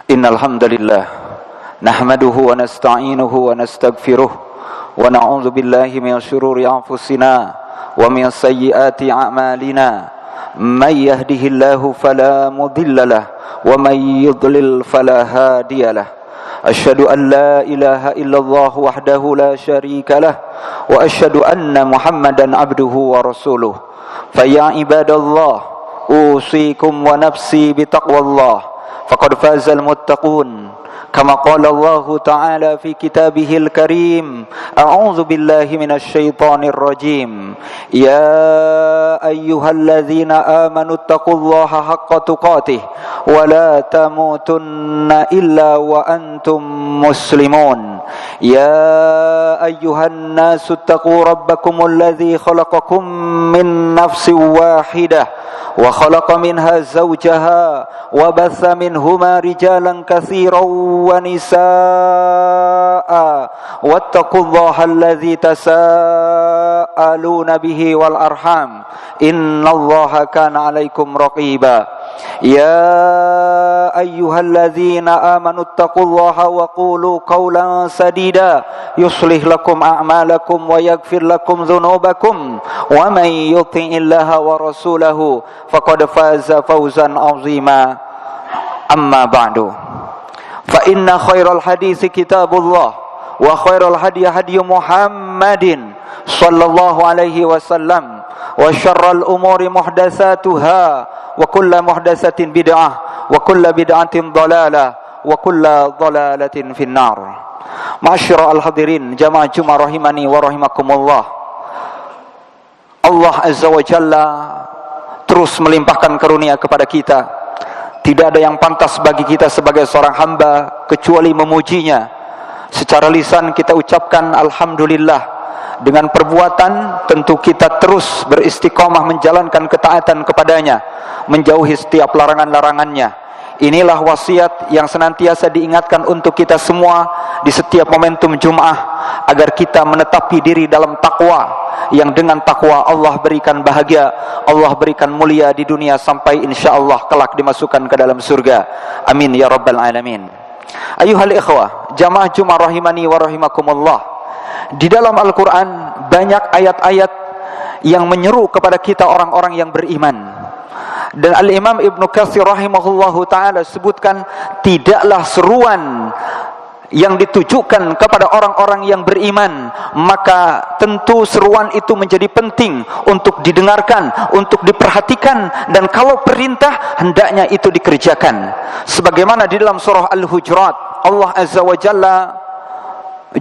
Innal hamdalillah nahmaduhu wa nasta'inuhu wa nastaghfiruh wa na'udzu billahi min shururi anfusina wa min sayyiati a'malina. May yahdihillahu fala mudilla lahu wa may yudlil fala hadiyalah. Asyhadu an la ilaha illallah wahdahu la syarika lah wa asyhadu anna Muhammadan abduhu wa rasuluh. Fa ya ibadallah usikum wa nafsi bitaqwallah faqad fazal muttaqun kama qala Allah ta'ala fi kitabihil karim. A'udzu billahi minasy syaithanir rajim. Ya ayyuhalladzina amanu taqullaha haqqa tuqatih wa la tamutunna illa wa antum muslimun. Ya ayyuhan nasu taqu rabbakumul ladzi khalaqakum min nafsin wahidah wa khalaqa minha zawjaha wa batha minhuma rijalan katsiran wa nisaa wattaqullaha alladzi tasaaluna bihi wal arham innallaha kana 'alaikum raqiba. Ya ayyuhalladzina amanu taqullaha wa qulu qawlan sadida yuslih lakum a'malakum wa yaghfir lakum dhunubakum wa may yuti'illaha wa rasulahu faqad faza fawzan 'azima. Amma ba'du. Fa inna khairal haditsi kitabullah wa khairal hadi hadi Muhammadin sallallahu alaihi wasallam wa syarral umuri muhdatsatuha wa kullu muhdatsatin bid'ah wa kullu bid'atin dhalalah wa kullu dhalalatin finnar. Ma'asyiral hadirin jamaah Jumat rahimani wa rahimakumullah. Allah azza wa jalla terus melimpahkan karunia kepada kita. Tidak ada yang pantas bagi kita sebagai seorang hamba kecuali memujinya. Secara lisan kita ucapkan alhamdulillah. Dengan perbuatan tentu kita terus beristiqamah menjalankan ketaatan kepadanya, menjauhi setiap larangan-larangannya. Inilah wasiat yang senantiasa diingatkan untuk kita semua di setiap momentum Jum'ah, agar kita menetapi diri dalam takwa, yang dengan takwa Allah berikan bahagia, Allah berikan mulia di dunia sampai insyaallah kelak dimasukkan ke dalam surga. Amin ya rabbal alamin. Ayuhal ikhwah, jamaah Jumat rahimani wa rahimakumullah. Di dalam Al-Quran banyak ayat-ayat yang menyeru kepada kita orang-orang yang beriman. Dan Al-Imam Ibnu Katsir rahimahullahu ta'ala sebutkan, tidaklah seruan yang ditujukan kepada orang-orang yang beriman, maka tentu seruan itu menjadi penting untuk didengarkan, untuk diperhatikan, dan kalau perintah hendaknya itu dikerjakan. Sebagaimana di dalam surah Al-Hujurat, Allah azza wa jalla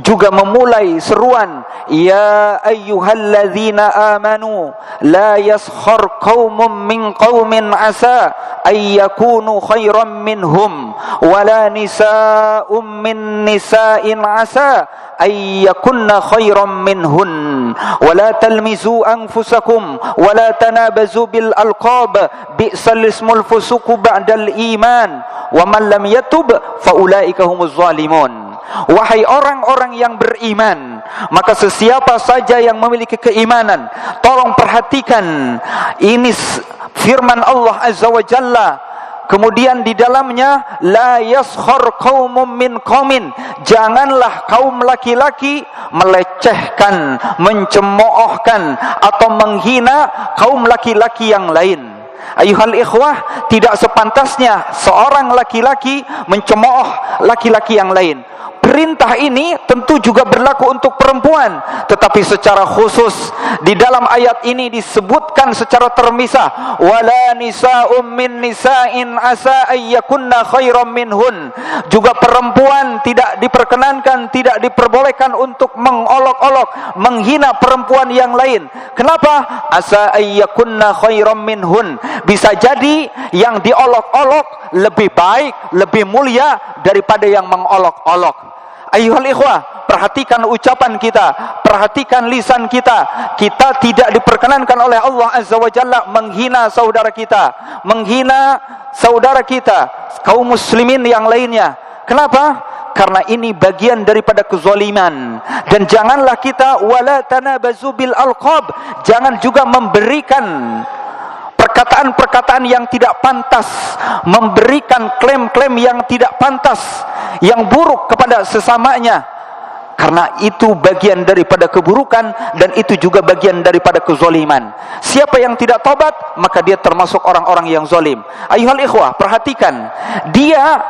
juga memulai seruan, ya ayyuhalladzina amanu la yaskhar qaumun min qaumin asa ay yakunu khairan minhum wala nisaa'un min nisa'in asa ay yakunna khairan minhun wala talmizu anfusakum wala tanabazu bil alqab bi'sal ismul fusuq ba'dal iman wa man lam yatub fa ulaika humuz zalimun. Wahai orang-orang yang beriman, maka sesiapa saja yang memiliki keimanan, tolong perhatikan ini firman Allah azza wa jalla. Kemudian di dalamnya, la yaskhar qaumun min qaumin, janganlah kaum laki-laki melecehkan, mencemoohkan atau menghina kaum laki-laki yang lain. Ayuhal ikhwah, tidak sepantasnya seorang laki-laki mencemooh laki-laki yang lain. Perintah ini tentu juga berlaku untuk perempuan, tetapi secara khusus di dalam ayat ini disebutkan secara termisah, wala nisa'um min nisa'in asa ayyakunna khairam minhun. Juga perempuan tidak diperkenankan, tidak diperbolehkan untuk mengolok-olok, menghina perempuan yang lain. Kenapa? Asa ayyakunna khairam minhun. Bisa jadi yang diolok-olok lebih baik, lebih mulia daripada yang mengolok-olok. Ayuhal ikhwah, perhatikan ucapan kita, perhatikan lisan kita. Kita tidak diperkenankan oleh Allah azza wa jalla menghina saudara kita, menghina saudara kita, kaum muslimin yang lainnya. Kenapa? Karena ini bagian daripada kezaliman. Dan janganlah kita wala tanabazu bil alqab, jangan juga memberikan perkataan-perkataan yang tidak pantas, memberikan klaim-klaim yang tidak pantas, yang buruk kepada sesamanya, karena itu bagian daripada keburukan dan itu juga bagian daripada kezaliman. Siapa yang tidak tobat, maka dia termasuk orang-orang yang zalim. Ayuhal ikhwah, perhatikan, dia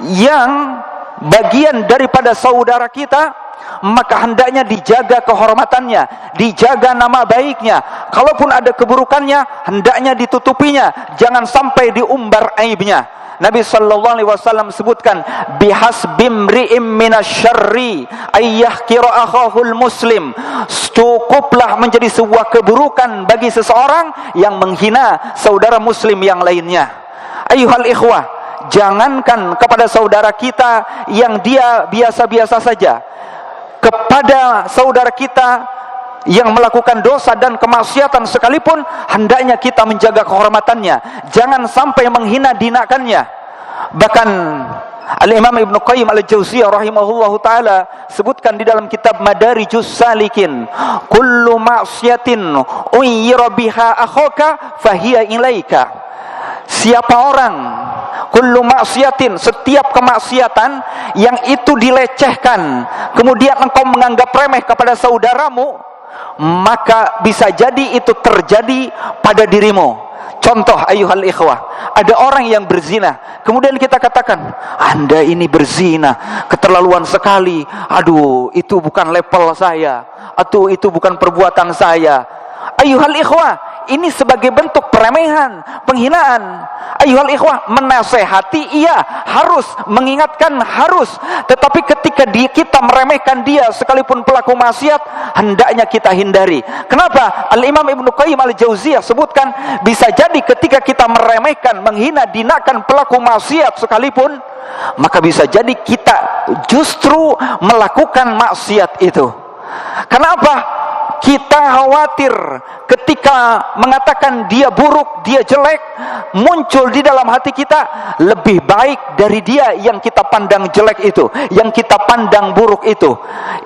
yang bagian daripada saudara kita, maka hendaknya dijaga kehormatannya, dijaga nama baiknya. Kalaupun ada keburukannya, hendaknya ditutupinya, jangan sampai diumbar aibnya. Nabi sallallahu alaihi wasallam sebutkan, bihasbimri'im minasyarri ayyahkira akhahul muslim. Cukuplah menjadi sebuah keburukan bagi seseorang yang menghina saudara muslim yang lainnya. Ayuhal ikhwah, jangankan kepada saudara kita yang dia biasa-biasa saja, kepada saudara kita yang melakukan dosa dan kemaksiatan sekalipun, hendaknya kita menjaga kehormatannya, jangan sampai menghina dinakannya. Bahkan Al-Imam Ibn Qayyim Al-Jauziyah rahimahullahu ta'ala sebutkan di dalam kitab Madarijus Salikin, kullu ma'siyatin uyyira biha akhaka fahiya ilaika. Siapa orang, kullu maksiatin, setiap kemaksiatan yang itu dilecehkan, kemudian engkau menganggap remeh kepada saudaramu, maka bisa jadi itu terjadi pada dirimu. Contoh ayuhal ikhwah, ada orang yang berzina, kemudian kita katakan, Anda ini berzina, keterlaluan sekali, aduh itu bukan level saya, atau itu bukan perbuatan saya. Ayuhal ikhwah, ini sebagai bentuk peremehan, penghinaan. Ayuhal ikhwah, menasehati iya, harus, mengingatkan harus, tetapi ketika kita meremehkan dia sekalipun pelaku maksiat, hendaknya kita hindari. Kenapa? Al-Imam Ibn Qayyim Al-Jauziyah sebutkan, bisa jadi ketika kita meremehkan, menghina, dinakan pelaku maksiat sekalipun, maka bisa jadi kita justru melakukan maksiat itu. Kenapa? Kita khawatir ketika mengatakan dia buruk, dia jelek, muncul di dalam hati kita, lebih baik dari dia yang kita pandang jelek itu, yang kita pandang buruk itu.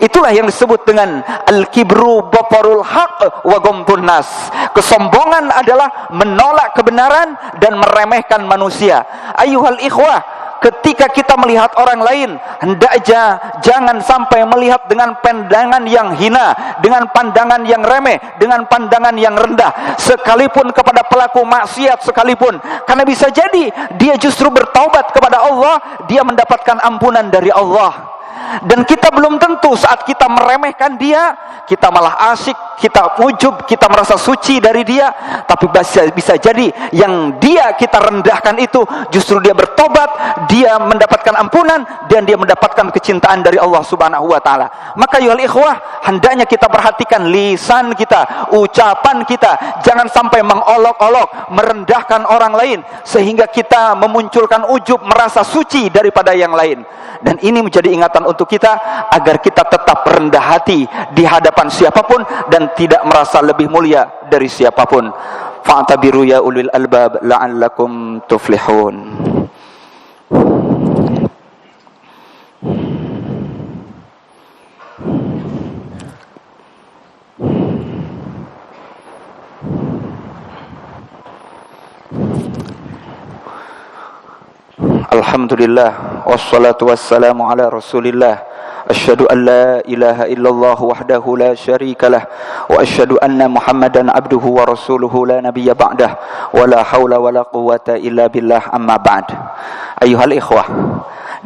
Itulah yang disebut dengan al-kibru batarul haq wa ghamtun nas. Kesombongan adalah menolak kebenaran dan meremehkan manusia. Ayuhal ikhwah, ketika kita melihat orang lain, hendaknya jangan sampai melihat dengan pandangan yang hina, dengan pandangan yang remeh, dengan pandangan yang rendah, sekalipun kepada pelaku maksiat sekalipun. Karena bisa jadi dia justru bertaubat kepada Allah, dia mendapatkan ampunan dari Allah. Dan kita belum tentu saat kita meremehkan dia, kita malah asyik, kita ujub, kita merasa suci dari dia. Tapi bisa jadi yang dia kita rendahkan itu justru dia bertobat, dia mendapatkan ampunan, dan dia mendapatkan kecintaan dari Allah subhanahu wa ta'ala. Maka yuhal ikhwah, hendaknya kita perhatikan lisan kita, ucapan kita, jangan sampai mengolok-olok, merendahkan orang lain, sehingga kita memunculkan ujub, merasa suci daripada yang lain. Dan ini menjadi ingatan untuk kita, agar kita tetap rendah hati di hadapan siapapun dan tidak merasa lebih mulia dari siapapun. Fa'tabiru ya ulil albab la'allakum tuflihun. Alhamdulillah, wassalatu wassalamu ala rasulillah. Asyhadu an la ilaha illallah wahdahu la syarikalah, wa asyhadu anna muhammadan abduhu wa rasuluhu la nabiyya ba'dah, wa la hawla wa la quwwata illa billah, amma ba'd. Ayuhal ikhwah,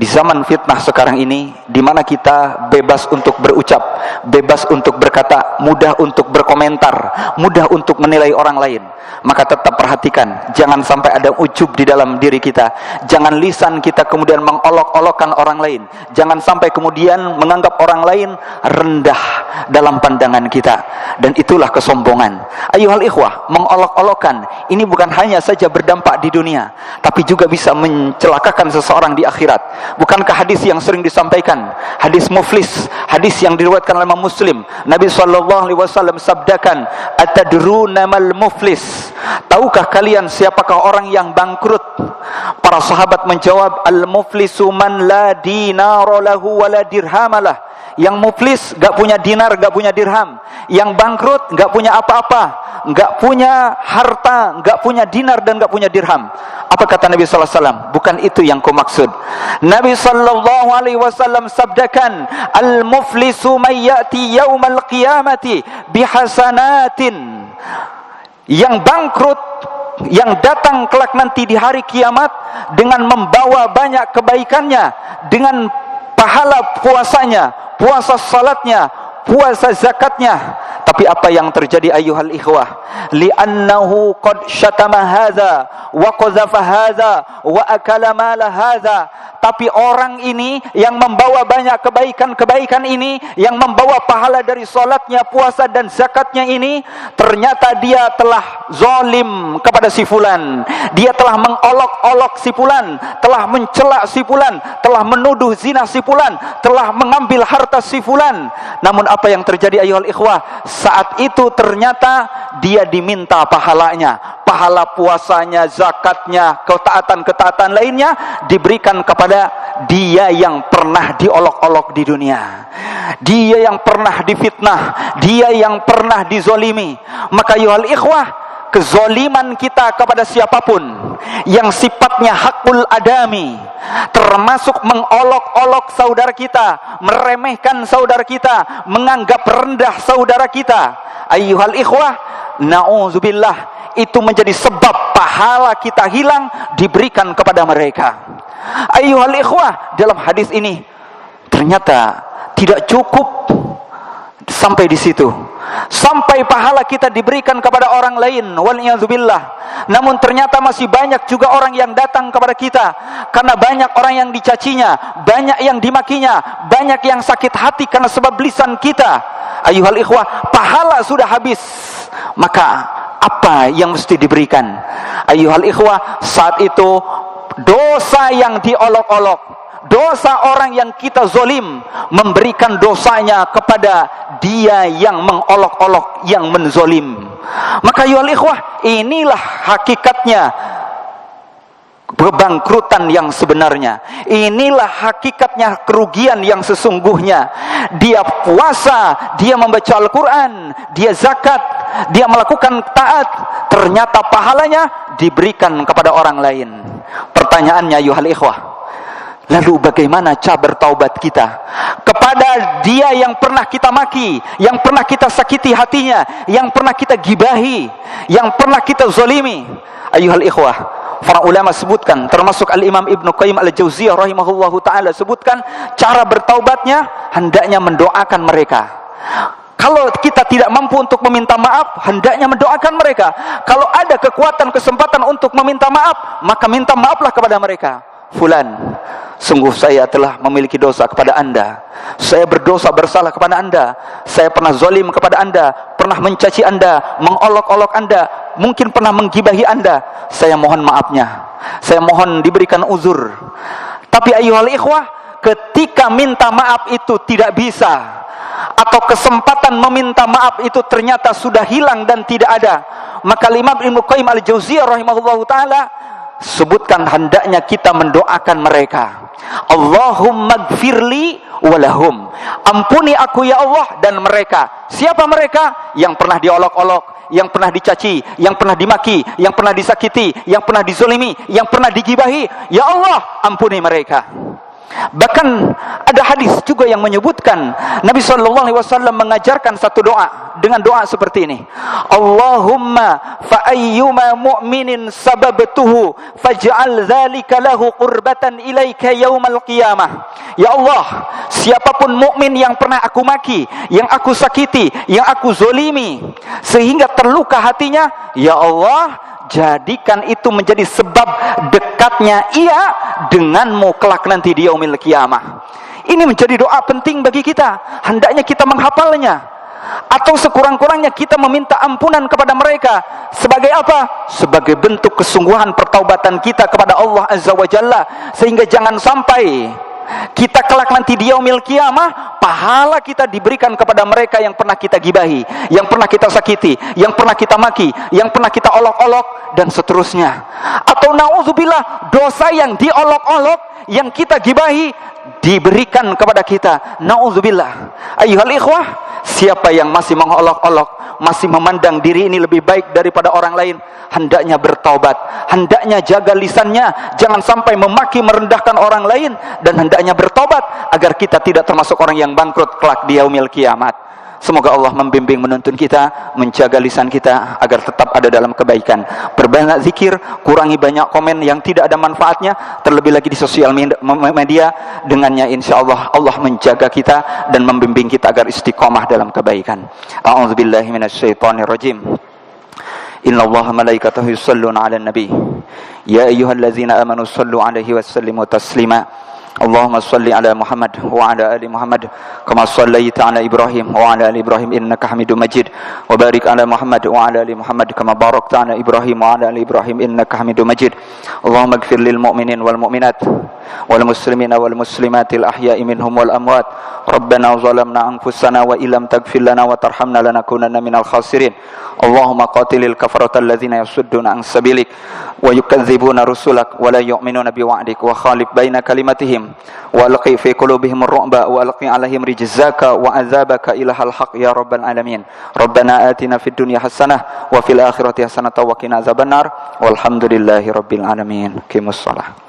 di zaman fitnah sekarang ini, di mana kita bebas untuk berucap, bebas untuk berkata, mudah untuk berkomentar, mudah untuk menilai orang lain, maka tetap perhatikan, jangan sampai ada ujub di dalam diri kita. Jangan lisan kita kemudian mengolok-olokkan orang lain, jangan sampai kemudian menganggap orang lain rendah dalam pandangan kita, dan itulah kesombongan. Ayuhal ikhwah, mengolok-olokkan ini bukan hanya saja berdampak di dunia, tapi juga bisa mencelakakan seseorang di akhirat. Bukankah hadis yang sering disampaikan, hadis muflis, hadis yang diriwayatkan oleh Imam Muslim, Nabi SAW sabdakan, atadruna mal muflis, tahukah kalian siapakah orang yang bangkrut? Para sahabat menjawab, al muflisu man la dinara lahu wa la dirhamalah, Yang muflis gak punya dinar, gak punya dirham. Yang bangkrut gak punya apa-apa, gak punya harta, gak punya dinar dan gak punya dirham. Apa kata Nabi sallallahu alaihi wasallam? Bukan itu yang ku maksud. Nabi sallallahu alaihi wasallam sabdakan, al-muflisu may ya'ti yaumal qiyamati bihasanatin. Yang bangkrut, yang datang kelak nanti di hari kiamat dengan membawa banyak kebaikannya, dengan pahala puasanya, puasa salatnya, puasa zakatnya. Tapi apa yang terjadi ayuhal ikhwah? Li'annahu qad syatama hadza wa qazafa hadza wa akala mala hadza. Tapi orang ini yang membawa banyak kebaikan-kebaikan ini, yang membawa pahala dari salatnya, puasa dan zakatnya ini, ternyata dia telah zalim kepada si fulan. Dia telah mengolok-olok si fulan, telah mencela si fulan, telah menuduh zina si fulan, telah mengambil harta si fulan. Namun apa yang terjadi ayuhal ikhwah? Saat itu ternyata dia diminta pahalanya, pahala puasanya, zakatnya, ketaatan-ketaatan lainnya diberikan kepada dia yang pernah diolok-olok di dunia, dia yang pernah difitnah, dia yang pernah dizolimi. Maka ayuhal ikhwah, kezoliman kita kepada siapapun yang sifatnya hakul adami, termasuk mengolok-olok saudara kita, meremehkan saudara kita, menganggap rendah saudara kita, ayyuhal ikhwah, na'udzubillah, itu menjadi sebab pahala kita hilang diberikan kepada mereka. Ayyuhal ikhwah, dalam hadis ini ternyata tidak cukup sampai di situ, sampai pahala kita diberikan kepada orang lain, waliyadzubillah. Namun ternyata masih banyak juga orang yang datang kepada kita, karena banyak orang yang dicacinya, banyak yang dimakinya, banyak yang sakit hati karena sebab lisan kita. Ayuhal ikhwah, pahala sudah habis, maka apa yang mesti diberikan? Ayuhal ikhwah, saat itu dosa yang diolok-olok, dosa orang yang kita zolim, memberikan dosanya kepada dia yang mengolok-olok, yang menzolim. Maka ya ikhwah, inilah hakikatnya kebangkrutan yang sebenarnya. Inilah hakikatnya kerugian yang sesungguhnya. Dia puasa, dia membaca Al-Quran, dia zakat, dia melakukan taat, ternyata pahalanya diberikan kepada orang lain. Pertanyaannya ayuhal ikhwah, lalu bagaimana cara bertaubat kita kepada dia yang pernah kita maki, yang pernah kita sakiti hatinya, yang pernah kita gibahi, yang pernah kita zalimi? Ayuhal ikhwah, para ulama sebutkan, termasuk Al-Imam Ibnu Qayyim Al-Jauziyah rahimahullahu ta'ala sebutkan, cara bertaubatnya hendaknya mendoakan mereka. Kalau kita tidak mampu untuk meminta maaf, hendaknya mendoakan mereka. Kalau ada kekuatan, kesempatan untuk meminta maaf, maka minta maaflah kepada mereka. Fulan, sungguh saya telah memiliki dosa kepada anda, saya berdosa bersalah kepada anda, saya pernah zalim kepada anda, pernah mencaci anda, mengolok-olok anda, mungkin pernah menggibahi anda. Saya mohon maafnya, saya mohon diberikan uzur. Tapi ayuhal ikhwah, ketika minta maaf itu tidak bisa, atau kesempatan meminta maaf itu ternyata sudah hilang dan tidak ada, maka Imam Ibnu Qayyim Al-Jauziyah rahimahullahu ta'ala sebutkan hendaknya kita mendoakan mereka. Allahumma gfirli walahum, ampuni aku ya Allah dan mereka. Siapa mereka? Yang pernah diolok-olok, yang pernah dicaci, yang pernah dimaki, yang pernah disakiti, yang pernah dizolimi, yang pernah digibahi. Ya Allah, ampuni mereka. Bahkan ada hadis juga yang menyebutkan Nabi SAW mengajarkan satu doa dengan doa seperti ini. Allahumma fa ayyuma mu'minin sababtuhu faj'al dzalika lahu qurbatan ilaika yaumal qiyamah. Ya Allah, siapapun mukmin yang pernah aku maki, yang aku sakiti, yang aku zolimi sehingga terluka hatinya, ya Allah, jadikan itu menjadi sebab dekatnya ia denganmu kelak nanti di yaumil qiyamah. Ini menjadi doa penting bagi kita, hendaknya kita menghafalnya. Atau sekurang-kurangnya kita meminta ampunan kepada mereka. Sebagai apa? Sebagai bentuk kesungguhan pertaubatan kita kepada Allah Azza wa Jalla, sehingga jangan sampai kita kelak nanti di yaumil qiyamah pahala kita diberikan kepada mereka yang pernah kita gibahi, yang pernah kita sakiti, yang pernah kita maki, yang pernah kita olok-olok dan seterusnya. Atau na'udzubillah, dosa yang diolok-olok, yang kita gibahi diberikan kepada kita. Nauzubillah. Ayyuhal ikhwah, siapa yang masih mengolok-olok, masih memandang diri ini lebih baik daripada orang lain, hendaknya bertaubat, hendaknya jaga lisannya, jangan sampai memaki merendahkan orang lain, dan hendaknya bertaubat agar kita tidak termasuk orang yang bangkrut kelak di yaumil kiamat. Semoga Allah membimbing menuntun kita, menjaga lisan kita agar tetap ada dalam kebaikan. Perbanyak zikir, kurangi banyak komen yang tidak ada manfaatnya, terlebih lagi di sosial media. Dengannya insya Allah Allah menjaga kita dan membimbing kita agar istiqomah dalam kebaikan. A'udzubillahi minasyaitonirrajim. Innallaha malaikatahu yusholluna 'alan nabi. Ya ayyuhallazina amanu shallu 'alaihi wasallimu taslima. Allahumma salli ala Muhammad wa ala ali Muhammad kama sallaita ala Ibrahim wa ala ali Ibrahim innaka Hamidum Majid, wa barik ala Muhammad wa ala ali Muhammad kama barakta ala Ibrahim wa ala ali Ibrahim innaka Hamidum Majid. Allahumma ighfir lil mu'minin wal mu'minat wal muslimina wal muslimatil ahya'i minhum wal amwat. Rabbana zalamna anfusana wa illam taghfir lana wa tarhamna lanakunanna minal khasirin. Allahumma qatilil kafaratal ladzina yasudduna an sabilik wa yukadzibuna rusulak wa la yu'minuna biwa'dik wa khalif baina kalimatihim wa alqi fi qulubihim ar-ru'ba wa alqi 'alaihim rijzaka wa 'adzabaka ilahal haq ya rabbal alamin. Rabbana atina fid dunya hasanah wa fil akhirati hasanah wa qina adzabannar. Walhamdulillahi rabbil alamin. Qimus shalah.